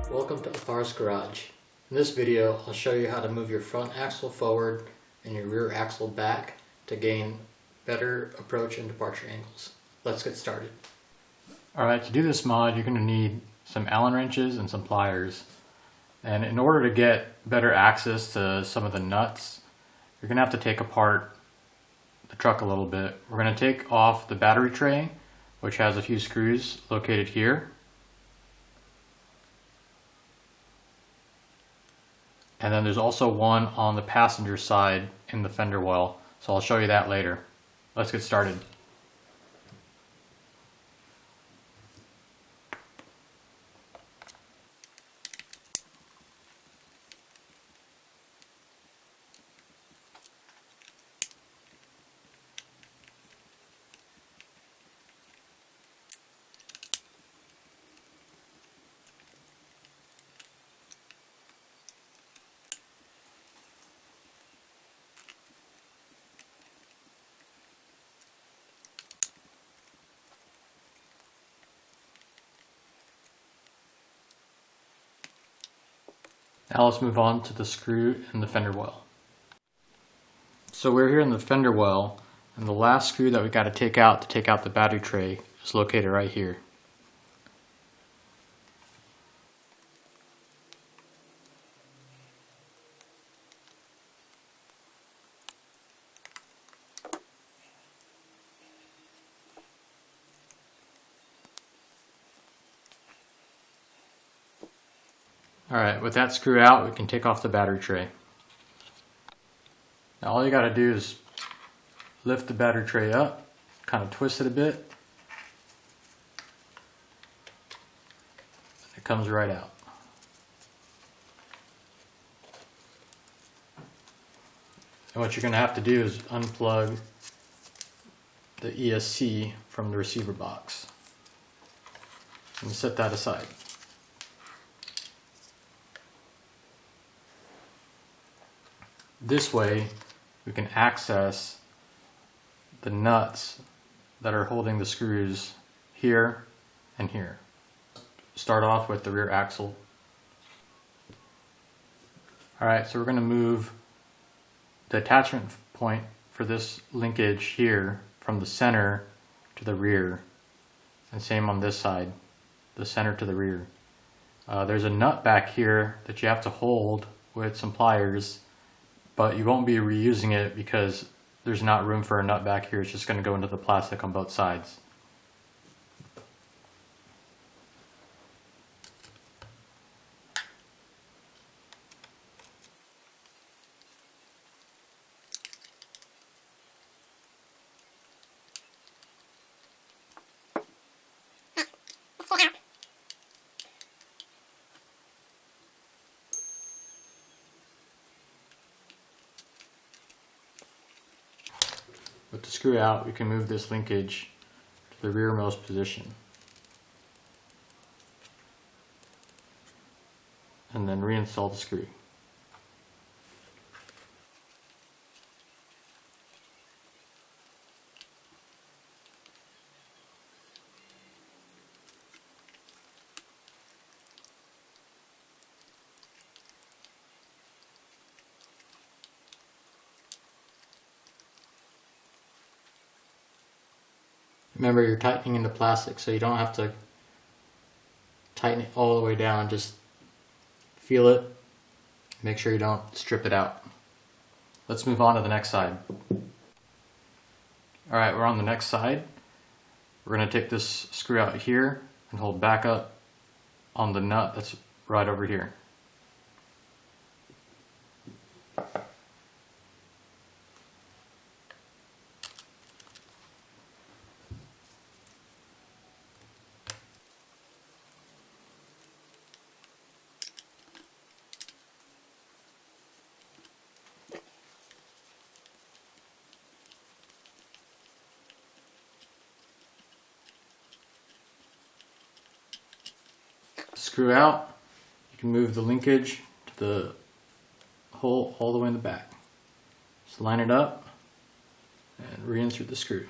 Welcome to Apar's Garage. In this video, I'll show you how to move your front axle forward and your rear axle back to gain better approach and departure angles. Let's get started. Alright, to do this mod, you're going to need some Allen wrenches and some pliers. And in order to get better access to some of the nuts, you're going to have to take apart the truck a little bit. We're going to take off the battery tray, which has a few screws located here. And then there's also one on the passenger side in the fender well, so I'll show you that later. Let's get started. Now let's move on to the screw in the fender well. So we're here in the fender well, and the last screw that we got to take out the battery tray is located right here. Alright, with that screw out, we can take off the battery tray. Now all you got to do is lift the battery tray up, kind of twist it a bit, and it comes right out. And what you're going to have to do is unplug the ESC from the receiver box and set that aside. This way we can access the nuts that are holding the screws here and here. Start off with the rear axle. Alright, so we're going to move the attachment point for this linkage here from the center to the rear, and same on this side, the center to the rear. There's a nut back here that you have to hold with some pliers, but you won't be reusing it because there's not room for a nut back here. It's just going to go into the plastic on both sides. With the screw out, we can move this linkage to the rearmost position. And then reinstall the screw. Remember, you're tightening in the plastic, so you don't have to tighten it all the way down. Just feel it. Make sure you don't strip it out. Let's move on to the next side. Alright, we're on the next side. We're going to take this screw out here and hold back up on the nut that's right over here. Screw out, you can move the linkage to the hole all the way in the back. Just line it up and reinsert the screw.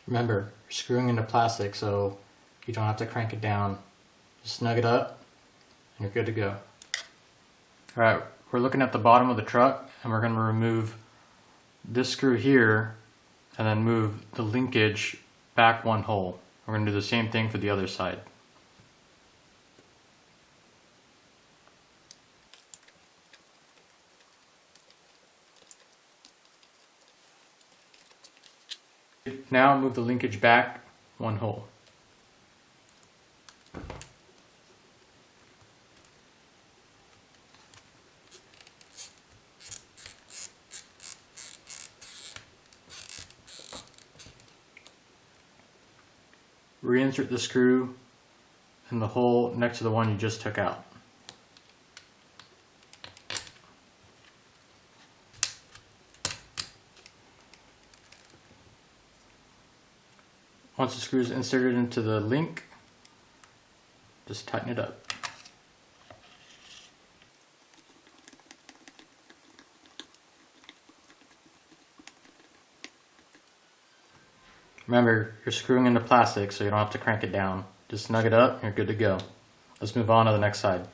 Remember, you're screwing into plastic, so you don't have to crank it down. Just snug it up and you're good to go. Alright, we're looking at the bottom of the truck and we're going to remove this screw here and then move the linkage back one hole. We're going to do the same thing for the other side. Now move the linkage back one hole. Reinsert the screw in the hole next to the one you just took out. Once the screw is inserted into the link, just tighten it up. Remember, you're screwing into plastic, so you don't have to crank it down. Just snug it up and you're good to go. Let's move on to the next side.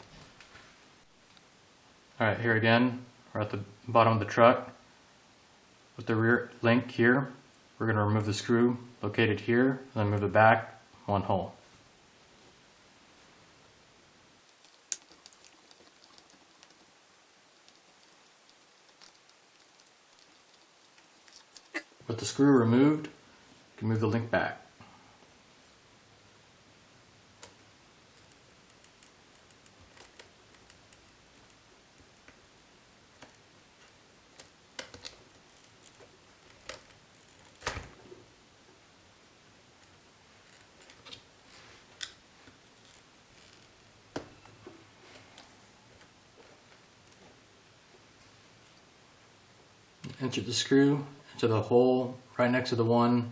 Alright, here again, we're at the bottom of the truck. With the rear link here, we're going to remove the screw located here, and then move it back one hole. With the screw removed, you can move the link back. Insert the screw into the hole right next to the one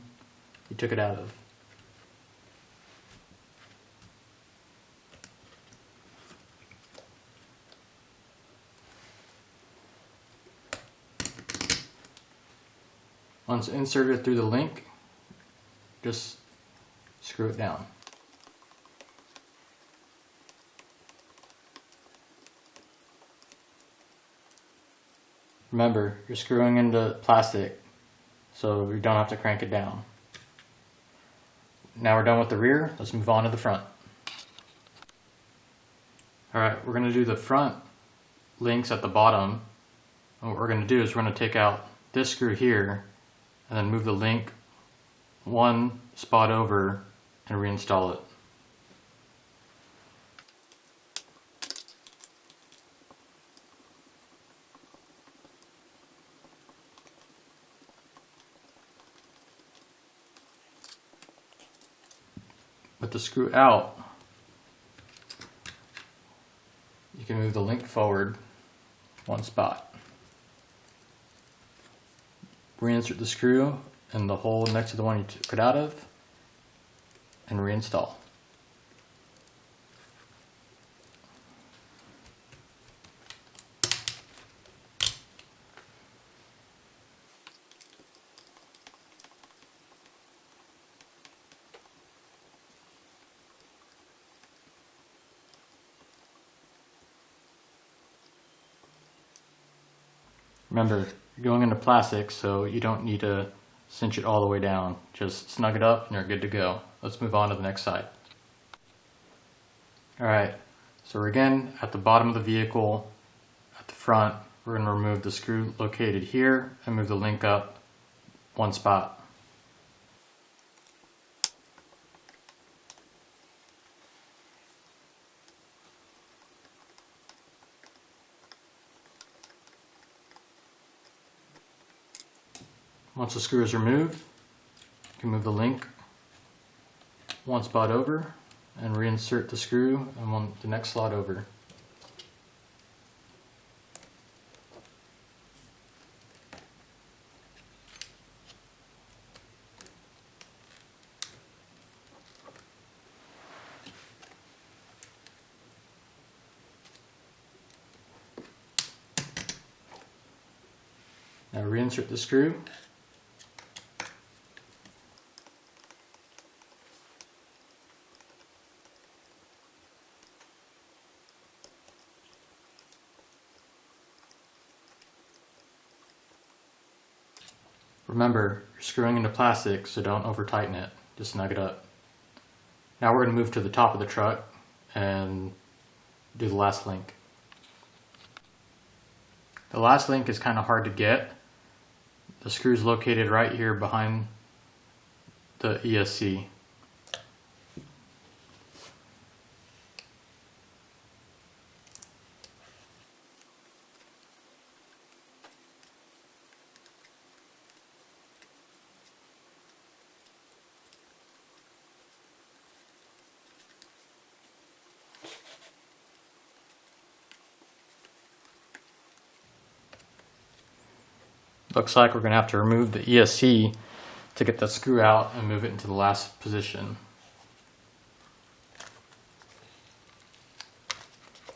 you took it out of. Once inserted through the link, just screw it down. Remember, you're screwing into plastic, so you don't have to crank it down. Now we're done with the rear, let's move on to the front. Alright, we're going to do the front links at the bottom. And what we're going to do is we're going to take out this screw here and then move the link one spot over and reinstall it. With the screw out, you can move the link forward one spot. Reinsert the screw in the hole next to the one you took it out of and reinstall. Remember, you're going into plastic, so you don't need to cinch it all the way down. Just snug it up and you're good to go. Let's move on to the next side. Alright, so we're again at the bottom of the vehicle. At the front, we're going to remove the screw located here and move the link up one spot. Once the screw is removed, you can move the link one spot over and reinsert the screw and the next slot over. Now reinsert the screw. Remember, you're screwing into plastic, so don't over tighten it, just snug it up. Now we're going to move to the top of the truck and do the last link. The last link is kind of hard to get. The screw is located right here behind the ESC. Looks like we're going to have to remove the ESC to get the screw out and move it into the last position.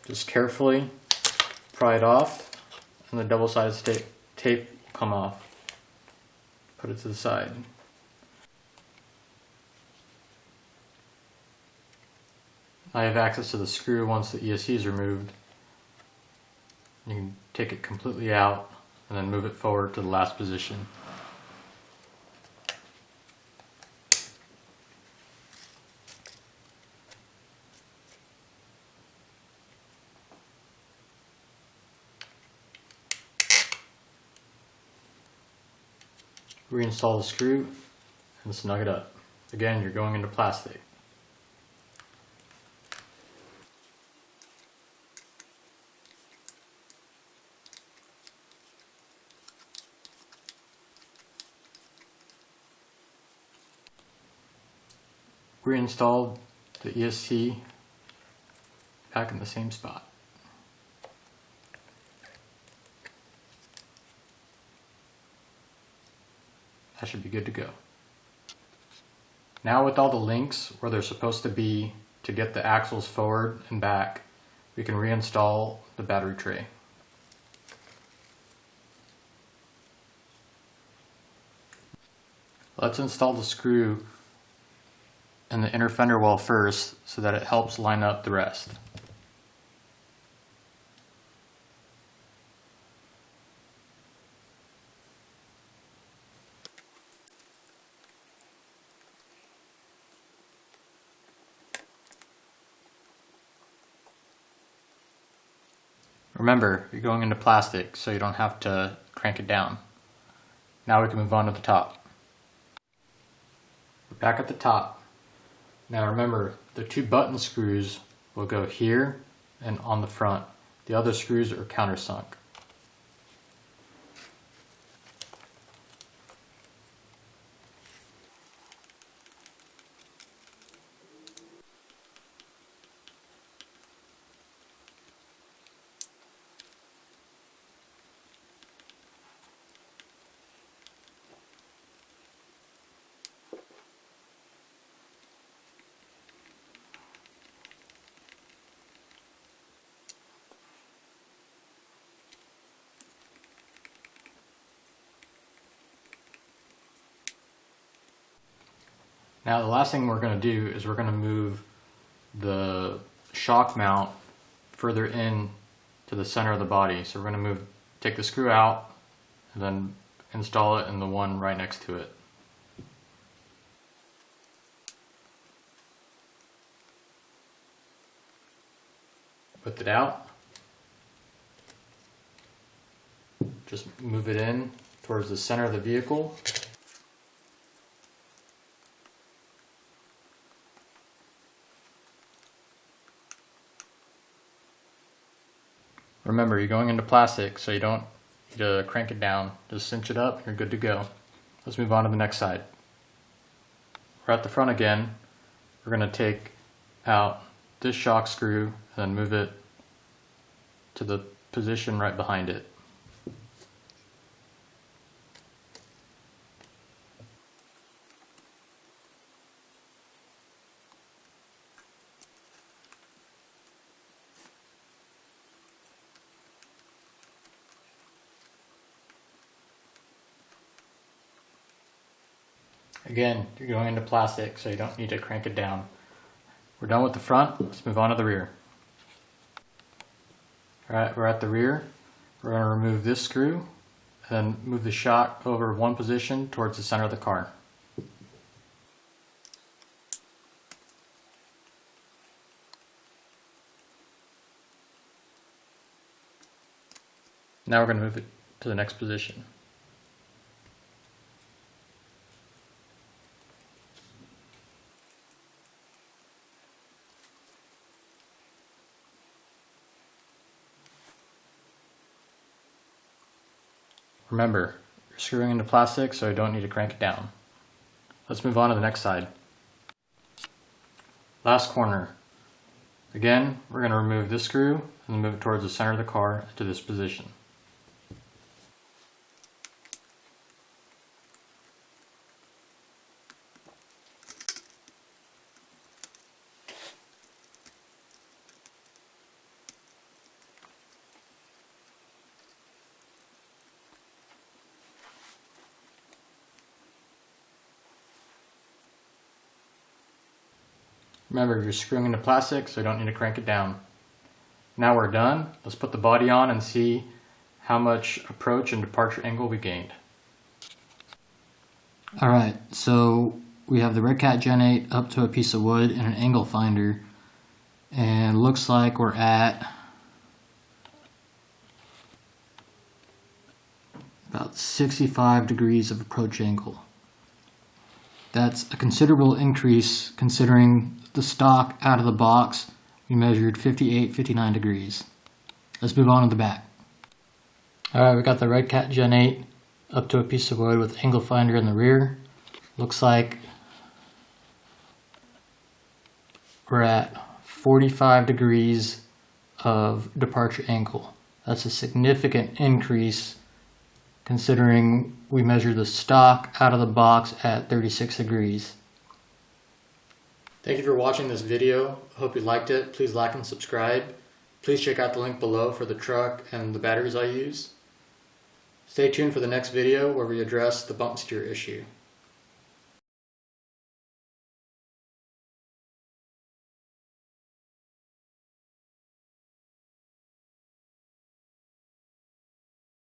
Just carefully pry it off and the double-sided tape will come off. Put it to the side. I have access to the screw once the ESC is removed. You can take it completely out and then move it forward to the last position. Reinstall the screw and snug it up. Again, you're going into plastic. Reinstalled the ESC back in the same spot. That should be good to go. Now with all the links where they're supposed to be to get the axles forward and back, we can reinstall the battery tray. Let's install the screw in the inner fender well first so that it helps line up the rest. Remember, you're going into plastic, so you don't have to crank it down. Now we can move on to the top. We're back at the top. Now remember, the two button screws will go here and on the front. The other screws are countersunk. Now the last thing we're going to do is we're going to move the shock mount further in to the center of the body. So we're going to take the screw out and then install it in the one right next to it. Lift it out. Just move it in towards the center of the vehicle. Remember, you're going into plastic, so you don't need to crank it down. Just cinch it up, you're good to go. Let's move on to the next side. We're at the front again. We're going to take out this shock screw and then move it to the position right behind it. Again, you're going into plastic, so you don't need to crank it down. We're done with the front, let's move on to the rear. Alright, we're at the rear. We're going to remove this screw and then move the shock over one position towards the center of the car. Now we're going to move it to the next position. Remember, you're screwing into plastic, so you don't need to crank it down. Let's move on to the next side. Last corner. Again, we're going to remove this screw and then move it towards the center of the car to this position. Remember, you're screwing into plastic, so you don't need to crank it down. Now we're done. Let's put the body on and see how much approach and departure angle we gained. Alright, so we have the Redcat Gen8 up to a piece of wood and an angle finder, and looks like we're at about 65 degrees of approach angle. That's a considerable increase considering the stock out of the box we measured 59 degrees. Let's move on to the back. Alright, we got the Redcat Gen8 up to a piece of wood with angle finder in the rear. Looks like we're at 45 degrees of departure angle. That's a significant increase considering we measured the stock out of the box at 36 degrees. Thank you for watching this video. I hope you liked it. Please like and subscribe. Please check out the link below for the truck and the batteries I use. Stay tuned for the next video where we address the bump steer issue.